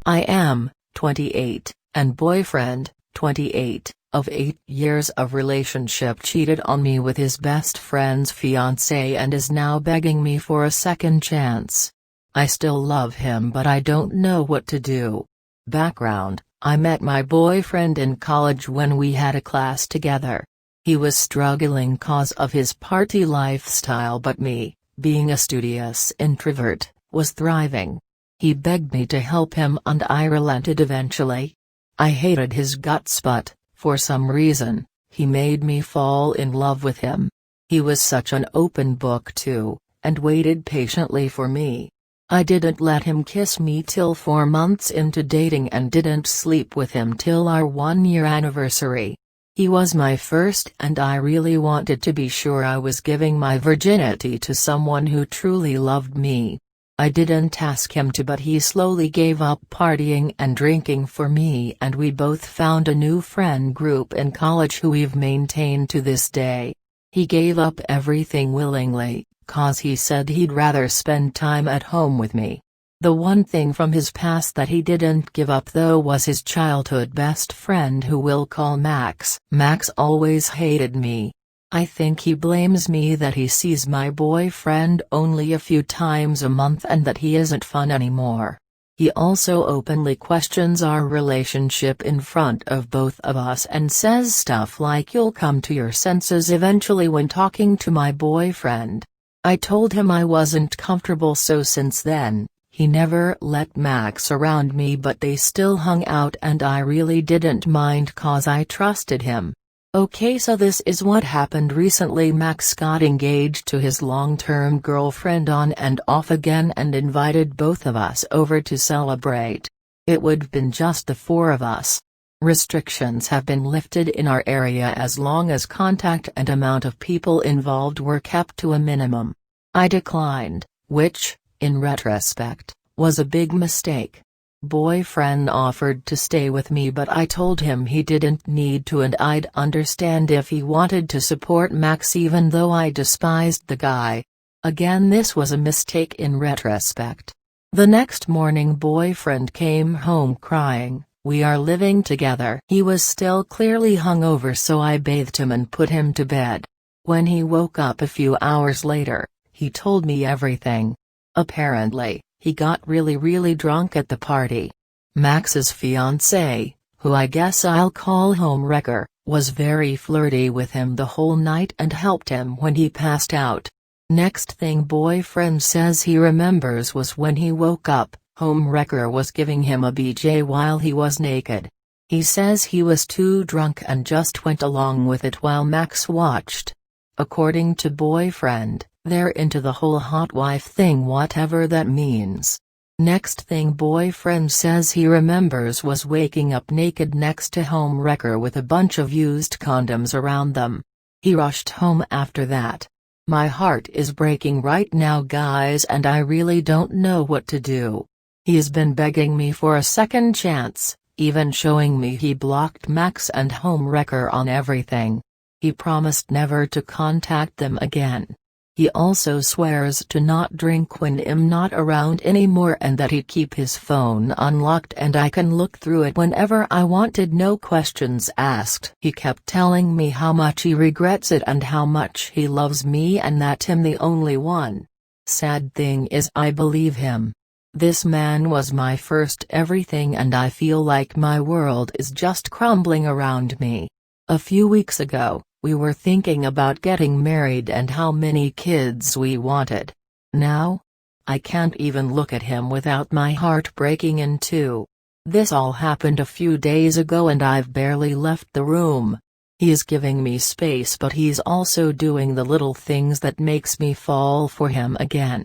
I am 28, and boyfriend, 28, of 8 years of relationship cheated on me with his best friend's fiancé and is now begging me for a second chance. I still love him but I don't know what to do. Background: I met my boyfriend in college when we had a class together. He was struggling cause of his party lifestyle but me, being a studious introvert, was thriving. He begged me to help him and I relented eventually. I hated his guts but, for some reason, he made me fall in love with him. He was such an open book too, and waited patiently for me. I didn't let him kiss me till 4 months into dating and didn't sleep with him till our 1-year anniversary. He was my first and I really wanted to be sure I was giving my virginity to someone who truly loved me. I didn't ask him to but he slowly gave up partying and drinking for me and we both found a new friend group in college who we've maintained to this day. He gave up everything willingly, cause he said he'd rather spend time at home with me. The one thing from his past that he didn't give up though was his childhood best friend who we'll call Max. Max always hated me. I think he blames me that he sees my boyfriend only a few times a month and that he isn't fun anymore. He also openly questions our relationship in front of both of us and says stuff like you'll come to your senses eventually when talking to my boyfriend. I told him I wasn't comfortable so since then, he never let Max around me but they still hung out and I really didn't mind cause I trusted him. Okay, so this is what happened recently. Max got engaged to his long-term girlfriend on and off again and invited both of us over to celebrate. It would been just the 4 of us. Restrictions have been lifted in our area as long as contact and amount of people involved were kept to a minimum. I declined, which, in retrospect, was a big mistake. Boyfriend offered to stay with me but I told him he didn't need to and I'd understand if he wanted to support Max even though I despised the guy. Again, this was a mistake in retrospect. The next morning boyfriend came home crying, "We are living together." He was still clearly hungover so I bathed him and put him to bed. When he woke up a few hours later, he told me everything. Apparently, he got really drunk at the party. Max's fiancé, who I guess I'll call homewrecker, was very flirty with him the whole night and helped him when he passed out. Next thing boyfriend says he remembers was when he woke up, homewrecker was giving him a BJ while he was naked. He says he was too drunk and just went along with it while Max watched. According to boyfriend, they're into the whole hot wife thing, whatever that means. Next thing boyfriend says he remembers was waking up naked next to homewrecker with a bunch of used condoms around them. He rushed home after that. My heart is breaking right now guys and I really don't know what to do. He's been begging me for a second chance, even showing me he blocked Max and homewrecker on everything. He promised never to contact them again. He also swears to not drink when I'm not around anymore and that he'd keep his phone unlocked and I can look through it whenever I wanted, no questions asked. He kept telling me how much he regrets it and how much he loves me and that I'm the only one. Sad thing is I believe him. This man was my first everything and I feel like my world is just crumbling around me. A few weeks ago, we were thinking about getting married and how many kids we wanted. Now? I can't even look at him without my heart breaking in two. This all happened a few days ago and I've barely left the room. He's giving me space but he's also doing the little things that makes me fall for him again.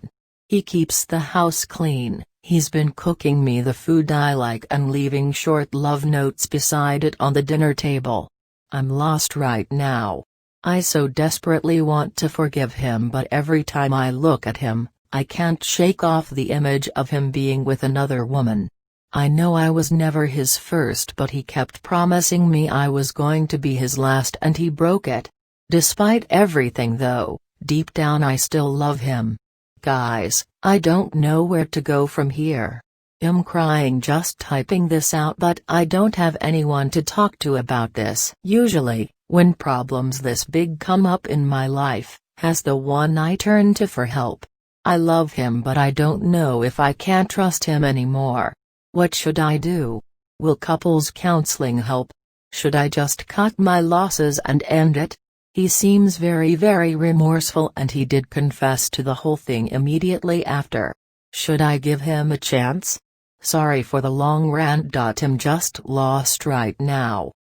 He keeps the house clean, he's been cooking me the food I like and leaving short love notes beside it on the dinner table. I'm lost right now. I so desperately want to forgive him but every time I look at him, I can't shake off the image of him being with another woman. I know I was never his first but he kept promising me I was going to be his last and he broke it. Despite everything though, deep down I still love him. Guys, I don't know where to go from here. I'm crying just typing this out, but I don't have anyone to talk to about this. Usually, when problems this big come up in my life, has the one I turn to for help. I love him, but I don't know if I can trust him anymore. What should I do? Will couples counseling help? Should I just cut my losses and end it? He seems very remorseful, and he did confess to the whole thing immediately after. Should I give him a chance? Sorry for the long rant. I'm just lost right now.